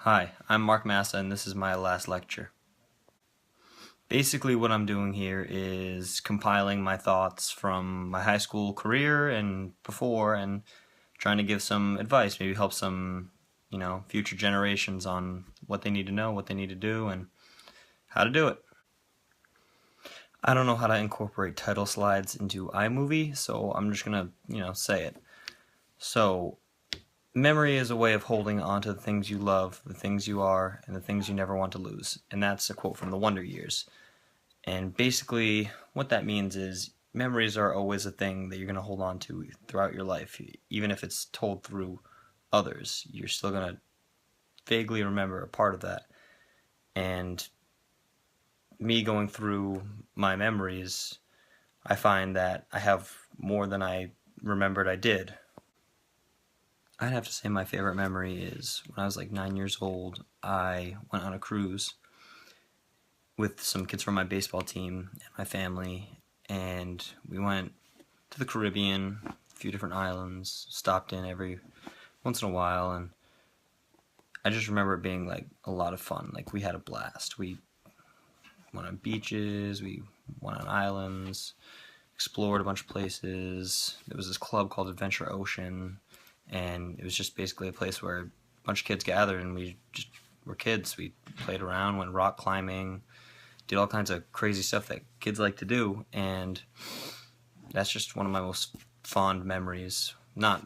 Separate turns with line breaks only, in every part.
Hi, I'm Mark Massa and this is my last lecture. Basically what I'm doing here is compiling my thoughts from my high school career and before and trying to give some advice, maybe help some, future generations on what they need to know, what they need to do, and how to do it. I don't know how to incorporate title slides into iMovie, so I'm just gonna, say it. So, memory is a way of holding on to the things you love, the things you are, and the things you never want to lose. And that's a quote from the Wonder Years. And basically, what that means is memories are always a thing that you're going to hold on to throughout your life. Even if it's told through others, you're still going to vaguely remember a part of that. And me going through my memories, I find that I have more than I remembered I did. I'd have to say my favorite memory is when I was like 9 years old, I went on a cruise with some kids from my baseball team and my family, and we went to the Caribbean, a few different islands, stopped in every once in a while, and I just remember it being like a lot of fun. Like we had a blast. We went on beaches, we went on islands, explored a bunch of places. There was this club called Adventure Ocean, and it was just basically a place where a bunch of kids gathered, and we just were kids. We played around, went rock climbing, did all kinds of crazy stuff that kids like to do, and that's just one of my most fond memories. Not,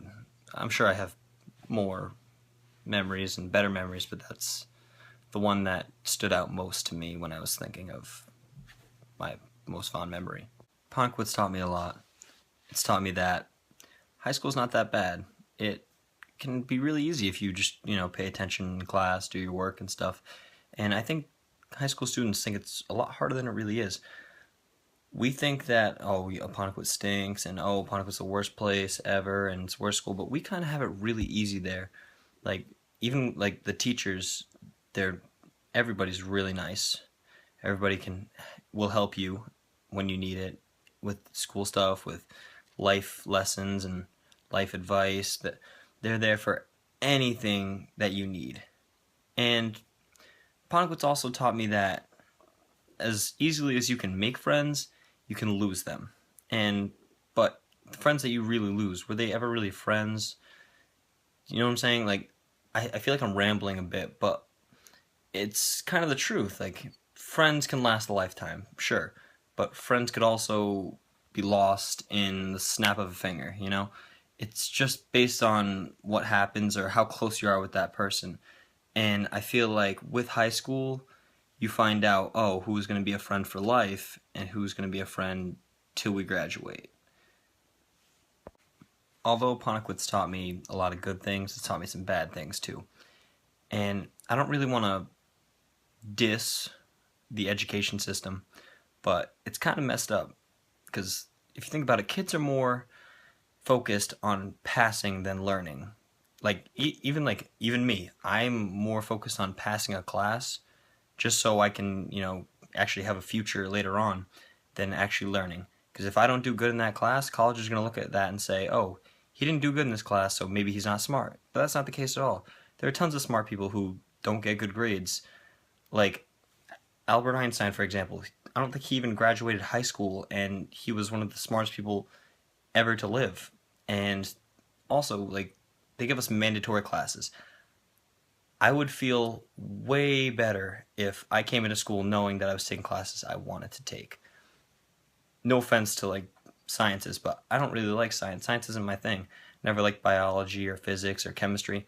I'm sure I have more memories and better memories, but that's the one that stood out most to me when I was thinking of my most fond memory. Ponkwitz taught me a lot. It's taught me that high school's not that bad. It can be really easy if you just, pay attention in class, do your work and stuff. And I think high school students think it's a lot harder than it really is. We think that, Ponquit stinks, and Ponquit's the worst place ever, and it's the worst school, but we kind of have it really easy there. Like, even, like, the teachers, everybody's really nice. Everybody will help you when you need it with school stuff, with life lessons and life advice. That they're there for anything that you need. And Ponquit's also taught me that as easily as you can make friends, you can lose them. But the friends that you really lose, were they ever really friends? You know what I'm saying? Like, I feel like I'm rambling a bit, but it's kind of the truth. Like, friends can last a lifetime, sure, but friends could also be lost in the snap of a finger, It's just based on what happens or how close you are with that person. And I feel like with high school, you find out, who's going to be a friend for life and who's going to be a friend till we graduate. Although Ponquit's taught me a lot of good things, it's taught me some bad things too. And I don't really want to diss the education system, but it's kind of messed up. Because if you think about it, kids are more focused on passing than learning. Like, even me, I'm more focused on passing a class just so I can, actually have a future later on than actually learning. Because if I don't do good in that class, college is going to look at that and say, oh, he didn't do good in this class, so maybe he's not smart. But that's not the case at all. There are tons of smart people who don't get good grades. Like Albert Einstein, for example. I don't think he even graduated high school, and he was one of the smartest people ever to live. And also, like, they give us mandatory classes. I would feel way better if I came into school knowing that I was taking classes I wanted to take. No offense to, like, sciences, but I don't really like science. Science isn't my thing. Never liked biology or physics or chemistry.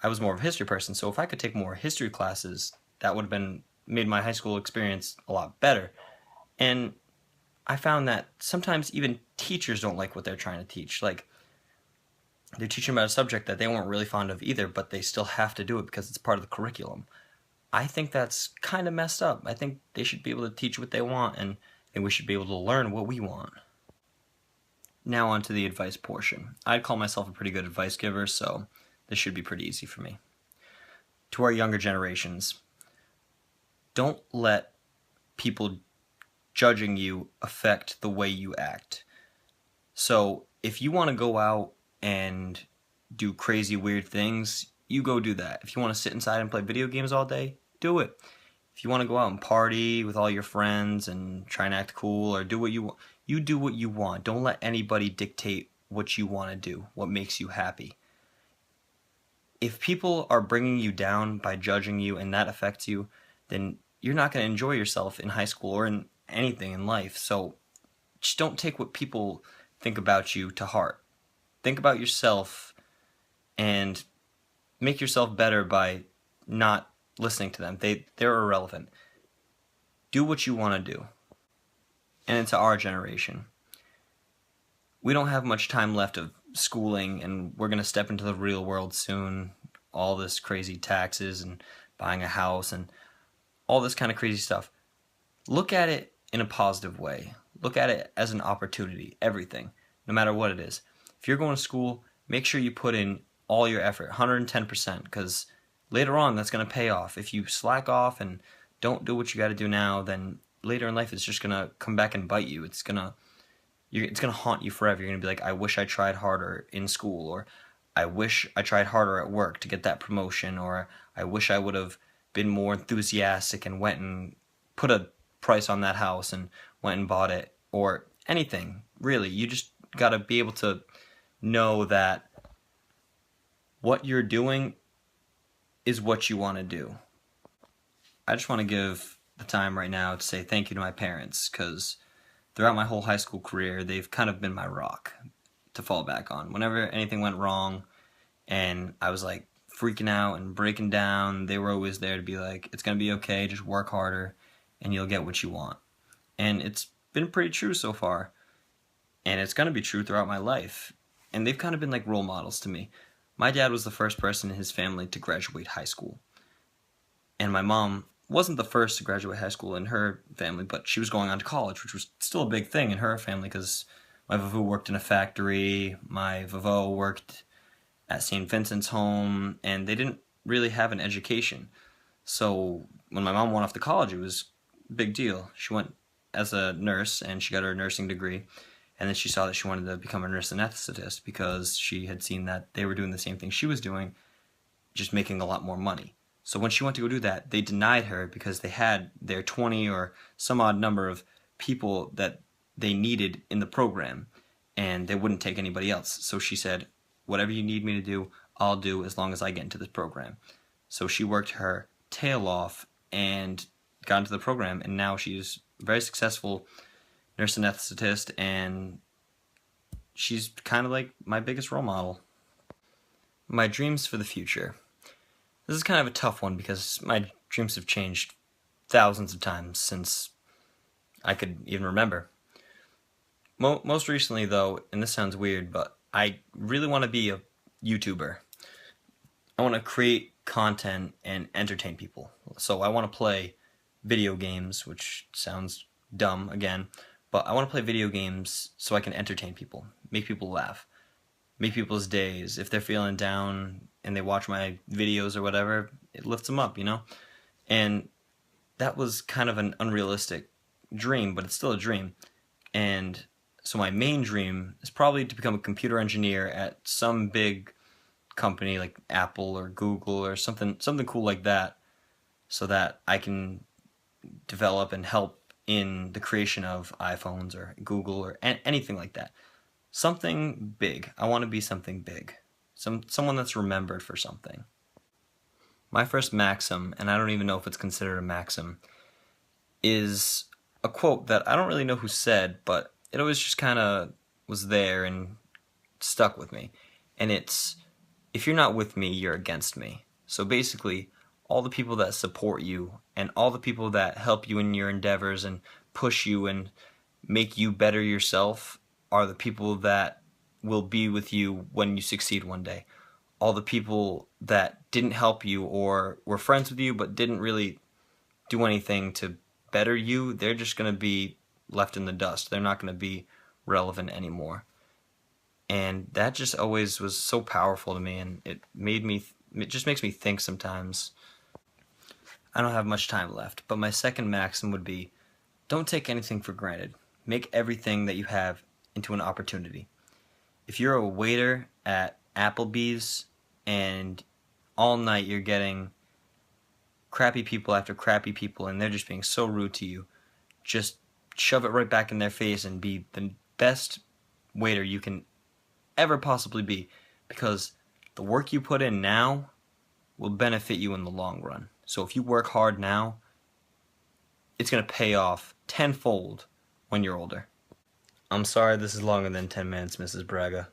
I was more of a history person, so if I could take more history classes, that would have made my high school experience a lot better. And I found that sometimes even teachers don't like what they're trying to teach. Like, they're teaching about a subject that they weren't really fond of either, but they still have to do it because it's part of the curriculum. I think that's kind of messed up. I think they should be able to teach what they want, and we should be able to learn what we want. Now on to the advice portion. I'd call myself a pretty good advice giver, so this should be pretty easy for me. To our younger generations, don't let people judging you affect the way you act. So if you want to go out and do crazy weird things, you go do that. If you want to sit inside and play video games all day, do it. If you want to go out and party with all your friends and try and act cool or do what you want, you do what you want. Don't let anybody dictate what you want to do, what makes you happy. If people are bringing you down by judging you and that affects you, then you're not going to enjoy yourself in high school or in anything in life. So just don't take what people think about you to heart. Think about yourself and make yourself better by not listening to them. They're irrelevant. Do what you want to do. And into our generation, we don't have much time left of schooling, and we're going to step into the real world soon. All this crazy taxes and buying a house and all this kind of crazy stuff. Look at it in a positive way. Look at it as an opportunity, everything, no matter what it is. If you're going to school, make sure you put in all your effort, 110%, because later on that's going to pay off. If you slack off and don't do what you got to do now, then later in life it's just going to come back and bite you. It's going to haunt you forever. You're going to be like, I wish I tried harder in school, or I wish I tried harder at work to get that promotion, or I wish I would have been more enthusiastic and went and put a price on that house and went and bought it, or anything. Really, you just got to be able to know that what you're doing is what you want to do. I just want to give the time right now to say thank you to my parents, because throughout my whole high school career, they've kind of been my rock to fall back on. Whenever anything went wrong and I was like freaking out and breaking down, they were always there to be like, it's going to be okay, just work harder and you'll get what you want. And it's been pretty true so far. And it's going to be true throughout my life. And they've kind of been like role models to me. My dad was the first person in his family to graduate high school. And my mom wasn't the first to graduate high school in her family, but she was going on to college, which was still a big thing in her family because my vovoo worked in a factory, my vovo worked at St. Vincent's home, and they didn't really have an education. So when my mom went off to college, it was a big deal. She went as a nurse, and she got her nursing degree, and then she saw that she wanted to become a nurse anesthetist because she had seen that they were doing the same thing she was doing, just making a lot more money. So when she went to go do that, they denied her because they had their 20 or some odd number of people that they needed in the program, and they wouldn't take anybody else. So she said, whatever you need me to do, I'll do as long as I get into this program. So she worked her tail off and got into the program, and now she's a very successful nurse anesthetist, and she's kind of like my biggest role model. My dreams for the future. This is kind of a tough one because my dreams have changed thousands of times since I could even remember. Most recently, though, and this sounds weird, but I really want to be a YouTuber. I want to create content and entertain people. So I want to play video games, which sounds dumb again, but I want to play video games so I can entertain people, make people laugh, make people's days. If they're feeling down and they watch my videos or whatever, it lifts them up, you know? And that was kind of an unrealistic dream, but it's still a dream. And so my main dream is probably to become a computer engineer at some big company like Apple or Google or something cool like that, so that I can develop and help in the creation of iPhones or Google or anything like that. Something big. I want to be something big. Someone that's remembered for something. My first maxim, and I don't even know if it's considered a maxim, is a quote that I don't really know who said, but it always just kind of was there and stuck with me. And it's, if you're not with me, you're against me. So basically, all the people that support you and all the people that help you in your endeavors and push you and make you better yourself are the people that will be with you when you succeed one day. All the people that didn't help you or were friends with you but didn't really do anything to better you, they're just going to be left in the dust. They're not going to be relevant anymore. And that just always was so powerful to me, and it just makes me think sometimes. I don't have much time left, but my second maxim would be, don't take anything for granted. Make everything that you have into an opportunity. If you're a waiter at Applebee's and all night you're getting crappy people after crappy people, and they're just being so rude to you, just shove it right back in their face and be the best waiter you can ever possibly be, because the work you put in now will benefit you in the long run. So if you work hard now, it's going to pay off tenfold when you're older. I'm sorry this is longer than 10 minutes, Mrs. Braga.